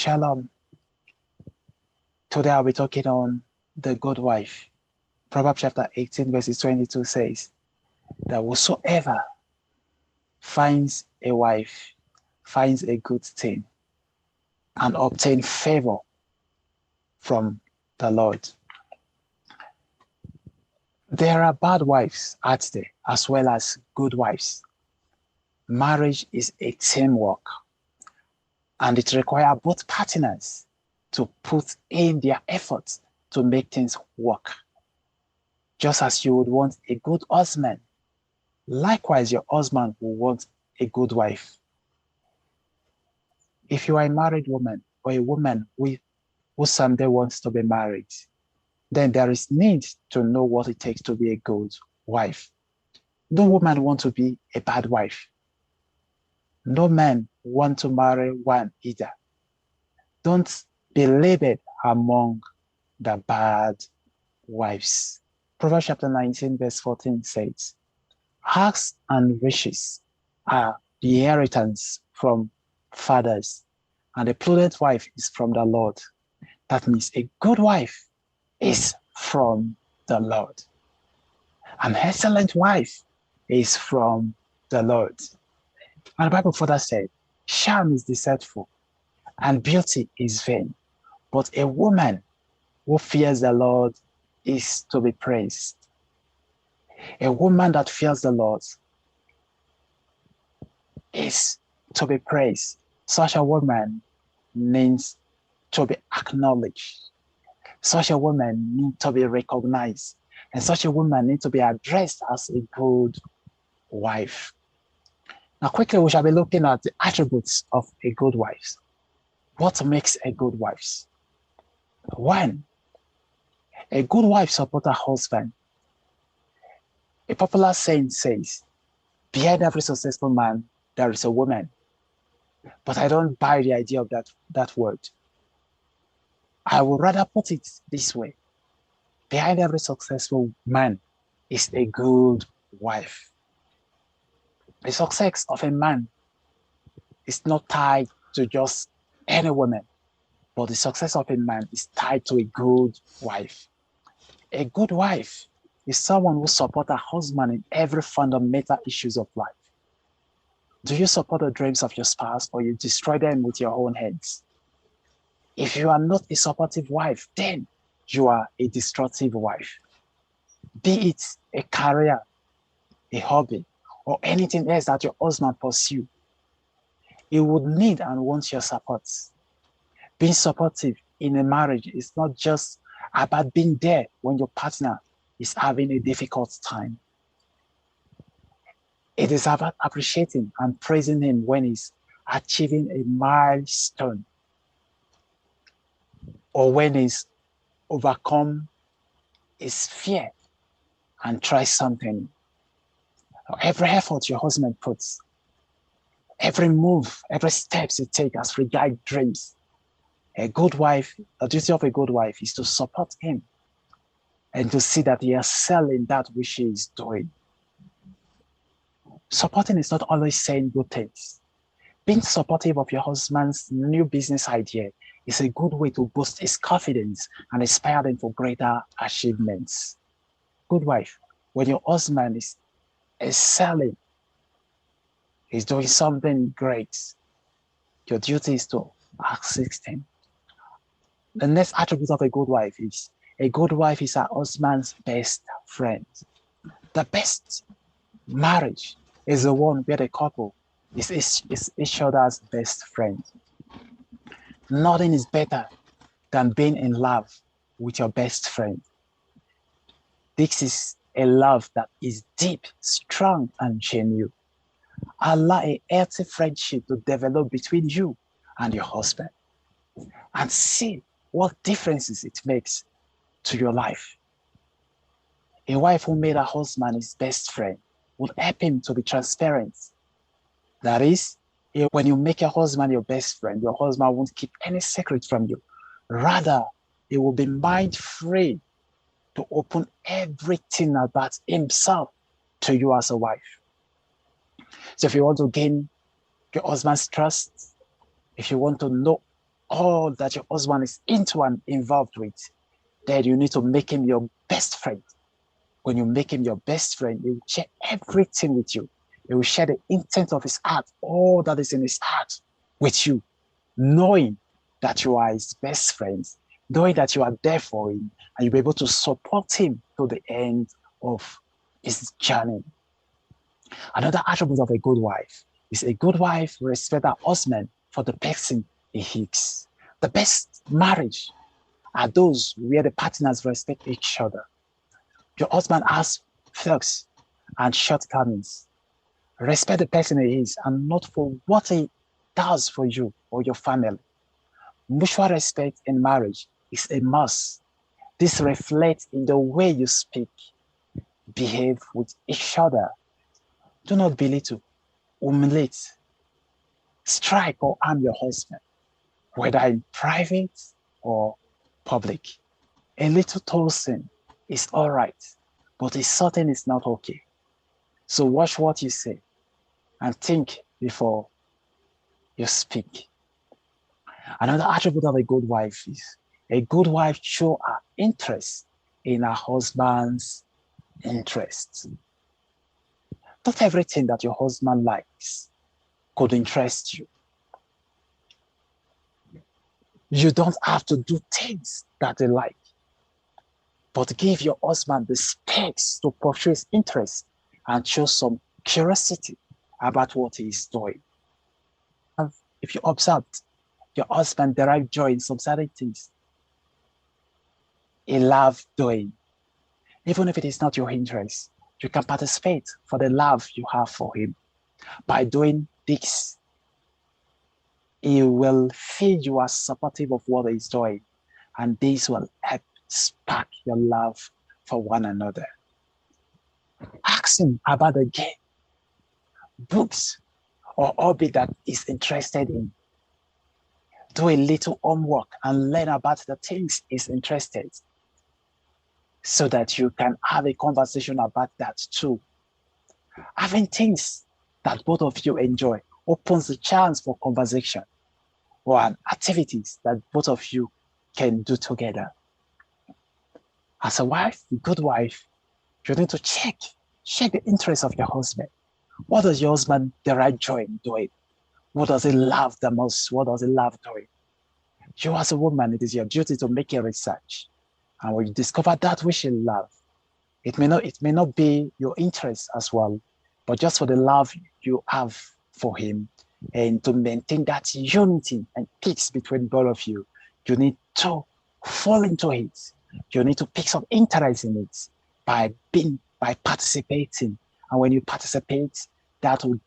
Shalom. Today I'll be talking on the good wife. Proverbs chapter 18 verses 22 says that whosoever finds a wife finds a good thing and obtain favor from the Lord. There are bad wives out there as well as good wives. Marriage is a teamwork, and it requires both partners to put in their efforts to make things work. Just as you would want a good husband, likewise your husband will want a good wife. If you are a married woman or a woman who someday wants to be married, then there is need to know what it takes to be a good wife. No woman wants to be a bad wife. No man wants to marry one either. Don't be labeled among the bad wives. Proverbs chapter 19 verse 14 says, "Acts and riches are the inheritance from fathers, and a prudent wife is from the Lord." That means a good wife is from the Lord. An excellent wife is from the Lord. And the Bible further said, "Charm is deceitful, and beauty is vain, but a woman who fears the Lord is to be praised." A woman that fears the Lord is to be praised. Such a woman needs to be acknowledged. Such a woman needs to be recognized. And such a woman needs to be addressed as a good wife. Now, quickly, we shall be looking at the attributes of a good wife. What makes a good wife? One, a good wife supports her husband. A popular saying says, "Behind every successful man, there is a woman." But I don't buy the idea of that word. I would rather put it this way. Behind every successful man is a good wife. The success of a man is not tied to just any woman, but the success of a man is tied to a good wife. A good wife is someone who supports her husband in every fundamental issues of life. Do you support the dreams of your spouse, or you destroy them with your own hands? If you are not a supportive wife, then you are a destructive wife. Be it a career, a hobby, or anything else that your husband pursues, he would need and want your support. Being supportive in a marriage is not just about being there when your partner is having a difficult time. It is about appreciating and praising him when he's achieving a milestone, or when he's overcome his fear and try something. Every effort your husband puts, every move, every steps you take as regards dreams, a good wife, the duty of a good wife is to support him and to see that he is selling that which he is doing. Supporting is not always saying good things. Being supportive of your husband's new business idea is a good way to boost his confidence and inspire them for greater achievements. Good wife, when your husband is selling, he's doing something great, your duty is to assist him. The next attribute of a good wife is her husband's best friend. The best marriage is the one where the couple is each other's best friend. Nothing is better than being in love with your best friend. This is a love that is deep, strong, and genuine. Allow a healthy friendship to develop between you and your husband, and see what differences it makes to your life. A wife who made her husband his best friend would help him to be transparent. That is, when you make your husband your best friend, your husband won't keep any secret from you. Rather, he will be mind-free to open everything about himself to you as a wife. So if you want to gain your husband's trust, if you want to know all that your husband is into and involved with, then you need to make him your best friend. When you make him your best friend, he will share everything with you. He will share the intent of his heart, all that is in his heart with you, knowing that you are his best friends, knowing that you are there for him, and you'll be able to support him to the end of his journey. Another attribute of a good wife is a good wife respects her husband for the person he is. The best marriage are those where the partners respect each other. Your husband has flaws and shortcomings. Respect the person he is and not for what he does for you or your family. Mutual respect in marriage is a must. This reflects in the way you speak, behave with each other. Do not belittle, humiliate, strike, or harm your husband, whether in private or public. A little toasting is all right, but a certain is not okay. So watch what you say and think before you speak. Another attribute of a good wife is a good wife shows her interest in her husband's interests. Not everything that your husband likes could interest you. You don't have to do things that they like, but give your husband the space to pursue his interests and show some curiosity about what he is doing. If you observe, your husband derives joy in some certain things he loves doing. Even if it is not your interest, you can participate for the love you have for him. By doing this, he will feel you are supportive of what he's doing, and this will help spark your love for one another. Ask him about the game, books, or hobby that he's interested in. Do a little homework and learn about the things he's interested in, so that you can have a conversation about that too. Having things that both of you enjoy opens the chance for conversation or activities that both of you can do together. As a wife, a good wife, you need to check the interest of your husband. What does your husband derive joy in doing? What does he love the most? What does he love doing? You as a woman, it is your duty to make a research. And when you discover that which you love, it may not be your interest as well, but just for the love you have for him and to maintain that unity and peace between both of you, you need to fall into it. You need to pick some interest in it by participating. And when you participate, that will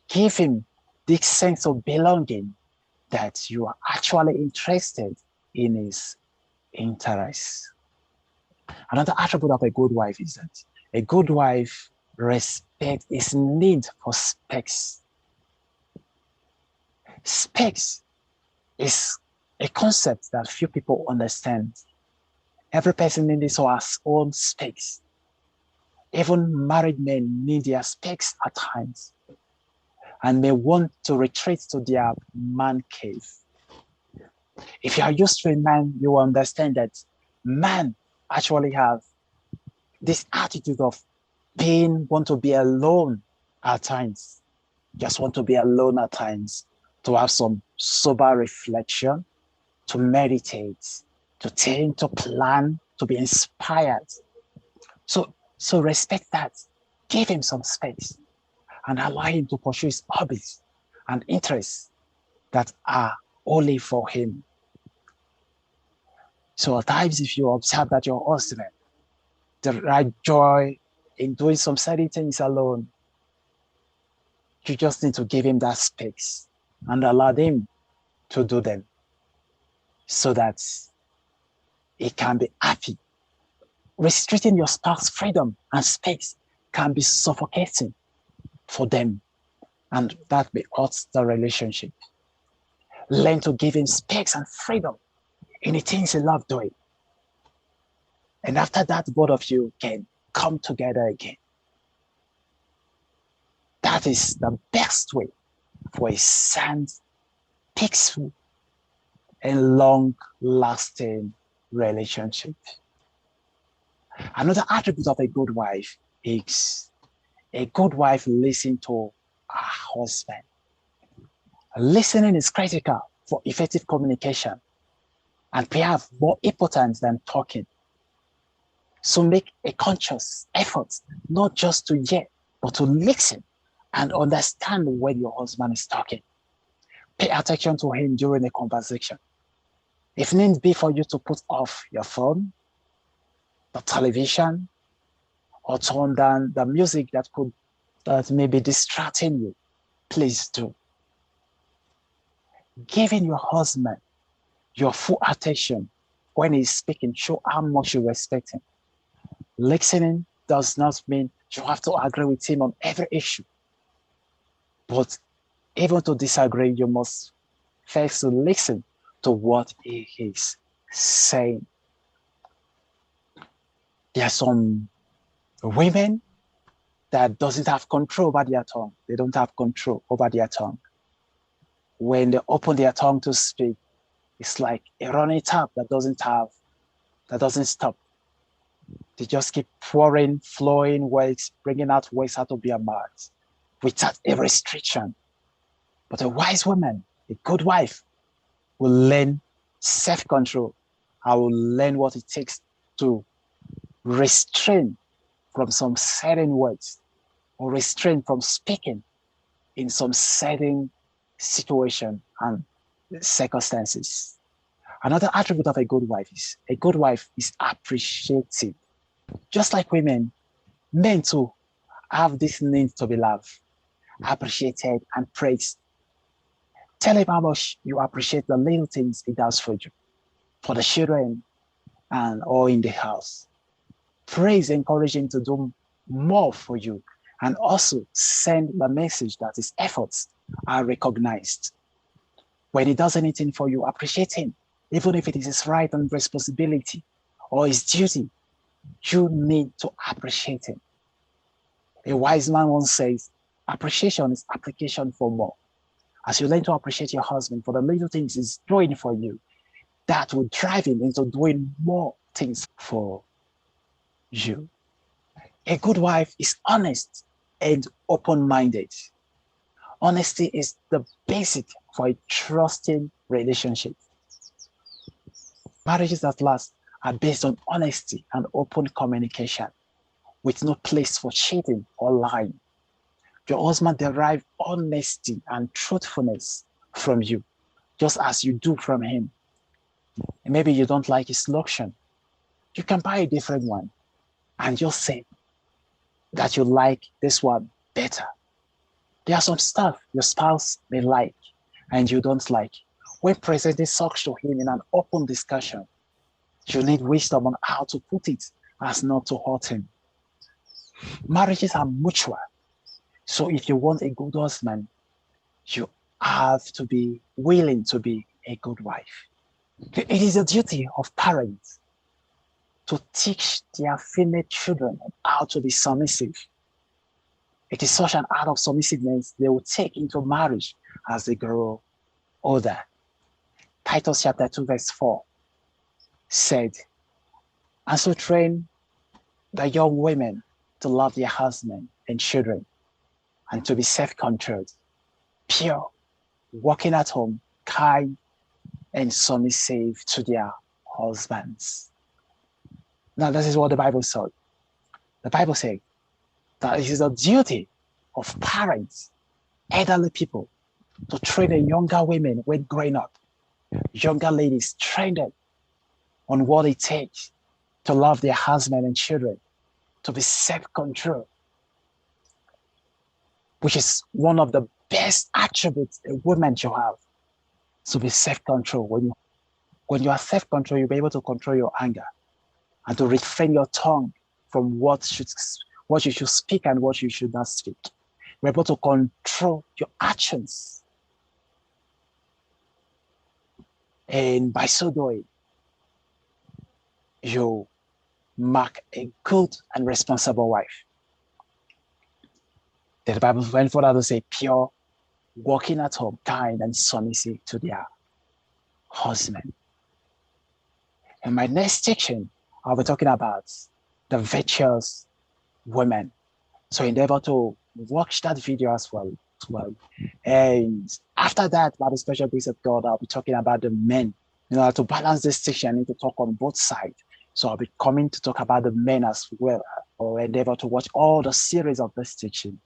give him this sense of belonging that you are actually interested in his interests. Another attribute of a good wife is that a good wife respects his need for space. Space is a concept that few people understand. Every person in this world has own space. Even married men need their space at times and may want to retreat to their man cave. If you are used to a man, you will understand that man actually have this attitude of want to be alone at times. Just want to be alone at times, to have some sober reflection, to meditate, to think, to plan, to be inspired. So respect that. Give him some space and allow him to pursue his hobbies and interests that are only for him. So at times, if you observe that your husband derives joy in doing some certain things alone, you just need to give him that space and allow him to do them so that he can be happy. Restricting your spouse's freedom and space can be suffocating for them, and that may hurt the relationship. Learn to give him space and freedom in the things he loves doing. And after that, both of you can come together again. That is the best way for a sound, peaceful, and long-lasting relationship. Another attribute of a good wife is a good wife listens to her husband. Listening is critical for effective communication and perhaps more important than talking. So make a conscious effort not just to hear, but to listen and understand when your husband is talking. Pay attention to him during a conversation. If need be for you to put off your phone, the television, or turn down the music that may be distracting you, please do. Giving your husband your full attention when he's speaking, show how much you respect him. Listening does not mean you have to agree with him on every issue, but even to disagree, you must first listen to what he is saying. There are some women that doesn't have control over their tongue. They don't have control over their tongue. When they open their tongue to speak, it's like a running tap that doesn't stop. They just keep pouring, flowing words, bringing out words out of their mouths without a restriction. But a wise woman, a good wife, will learn self-control. I will learn what it takes to restrain from some certain words or restrain from speaking in some certain situation and circumstances. Another attribute of a good wife is appreciative. Just like women, men too have this need to be loved, appreciated, and praised. Tell him how much you appreciate the little things he does for you, for the children, and or in the house. Praise, encourage him to do more for you, and also send the message that his efforts are recognized. When he does anything for you, appreciate him, even if it is his right and responsibility or his duty. You need to appreciate him. A wise man once says, appreciation is application for more. As you learn to appreciate your husband for the little things he's doing for you, that will drive him into doing more things for you. A good wife is honest and open-minded. Honesty is the basic for a trusting relationship. Marriages that last are based on honesty and open communication, with no place for cheating or lying. Your husband derives honesty and truthfulness from you, just as you do from him. And maybe you don't like his lotion. You can buy a different one and just say that you like this one better. There are some stuff your spouse may like and you don't like. When presenting such to him in an open discussion, you need wisdom on how to put it as not to hurt him. Marriages are mutual. So if you want a good husband, you have to be willing to be a good wife. It is the duty of parents to teach their female children how to be submissive. It is such an act of submissiveness they will take into marriage as they grow older. Titus chapter 2 verse 4 said, and so train the young women to love their husband and children and to be self-controlled, pure, working at home, kind, and submissive to their husbands. Now, this is what the Bible said. The Bible says that it is a duty of parents, elderly people, to train the younger women when growing up. Younger ladies, train them on what it takes to love their husband and children, to be self-controlled, which is one of the best attributes a woman should have, to be self-control. When you are self-control, you'll be able to control your anger and to refrain your tongue from what you should speak and what you should not speak. You're able to control your actions. And by so doing, you mark a good and responsible wife. The Bible went further to say pure, working at home, kind, and submissive to their husband. In my next section, I'll be talking about the virtuous women. So endeavor to watch that video as well. And after that, by the special grace of God, I'll be talking about the men. To balance this section, I need to talk on both sides. So I'll be coming to talk about the men as well, or endeavor to watch all the series of this teaching.